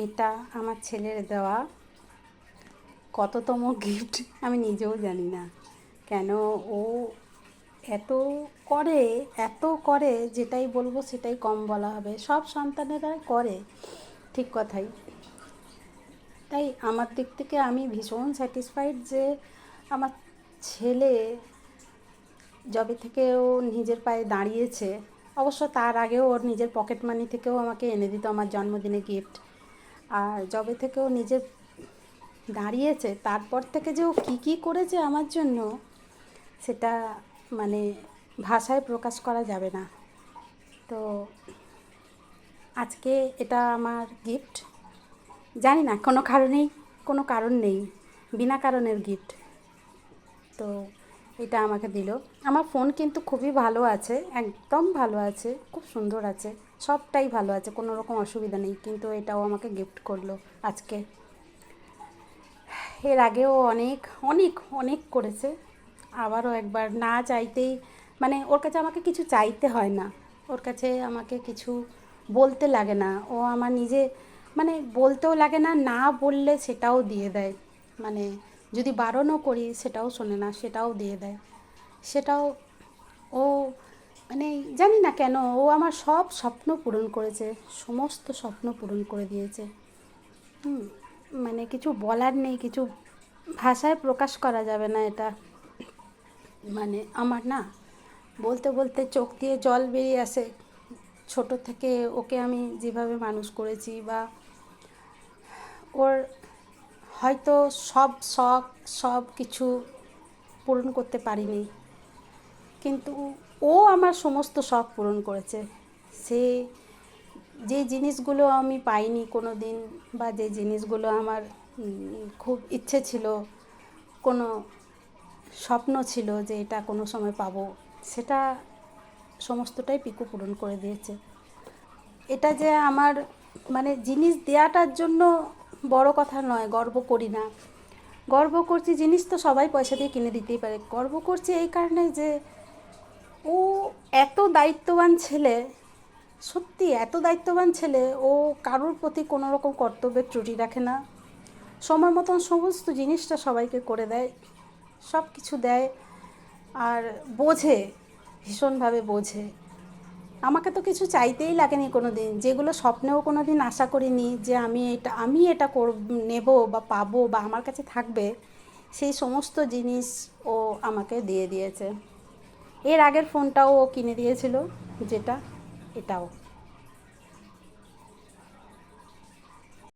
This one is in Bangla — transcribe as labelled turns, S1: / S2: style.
S1: এটা আমার ছেলের দেওয়া কততম গিফট আমি নিজেও জানি না। কেন ও এত করে এত করে, যেটাই বলবো সেটাই কম বলা হবে। সব সন্তানেরাই করে, ঠিক কথাই। তাই আমার দিক থেকে আমি ভীষণ স্যাটিসফাইড যে আমার ছেলে যবে থেকে ও নিজের পায়ে দাঁড়িয়েছে। অবশ্য তার আগেও ওর নিজের পকেট মানি থেকেও আমাকে এনে দিত আমার জন্মদিনে গিফট। আর যবে থেকে ও নিজে দাঁড়িয়েছে তারপর থেকে যে ও কী কী করেছে আমার জন্য, সেটা মানে ভাষায় প্রকাশ করা যাবে না। তো আজকে এটা আমার গিফট। জানি না, কোনো কারণ নেই, বিনা কারণের গিফট। তো এটা আমাকে দিল। আমার ফোন কিন্তু খুবই ভালো আছে, একদম ভালো আছে, খুব সুন্দর আছে, সবটাই ভালো আছে, কোনো রকম অসুবিধা নেই। কিন্তু এটাও আমাকে গিফট করলো আজকে। এর আগেও অনেক অনেক অনেক করেছে। আবারও একবার না চাইতেই, মানে ওর কাছে আমাকে কিছু চাইতে হয় না, ওর কাছে আমাকে কিছু বলতে লাগে না। ও আমার নিজে, মানে বলতেও লাগে না, না বললে সেটাও দিয়ে দেয়। মানে যদি বারণও করি সেটাও শোনে না, সেটাও দিয়ে দেয়। সেটাও ও, মানে জানি না কেন ও আমার সব স্বপ্ন পূরণ করেছে, সমস্ত স্বপ্ন পূরণ করে দিয়েছে। মানে কিছু বলার নেই, কিছু ভাষায় প্রকাশ করা যাবে না এটা। মানে আমার না, বলতে বলতে চোখ দিয়ে জল বেরিয়ে আসে। ছোট থেকে ওকে আমি যেভাবে মানুষ করেছি, বা ওর হয়তো সব শখ সব কিছু পূরণ করতে পারিনি, কিন্তু ও আমার সমস্ত শখ পূরণ করেছে। সে যে জিনিসগুলো আমি পাইনি কোনো দিন, বা যে জিনিসগুলো আমার খুব ইচ্ছে ছিল, কোনো স্বপ্ন ছিল যে এটা কোনো সময় পাবো, সেটা সমস্তটাই পিকু পূরণ করে দিয়েছে। এটা যে আমার, মানে জিনিস দেওয়াটার জন্য বড় কথা নয়, গর্ব করি না। গর্ব করছি, জিনিস তো সবাই পয়সা দিয়ে কিনে দিতেই পারে। গর্ব করছি এই কারণে যে ও এত দায়িত্ববান ছেলে, সত্যি এত দায়িত্ববান ছেলে। ও কারোর প্রতি কোনো রকম কর্তব্যের ত্রুটি রাখে না, সময় মতন সমস্ত জিনিসটা সবাইকে করে দেয়, সব কিছু দেয়। আর বোঝে, ভীষণভাবে বোঝে। আমাকে তো কিছু চাইতেই লাগেনি কোনো দিন, যেগুলো স্বপ্নেও কোনো দিন আশা করিনি যে আমি এটা নেব বা পাবো বা আমার কাছে থাকবে, সেই সমস্ত জিনিস ও আমাকে দিয়ে দিয়েছে। এর আগের ফোনটাও ও কিনে দিয়েছিল, যেটা, এটাও।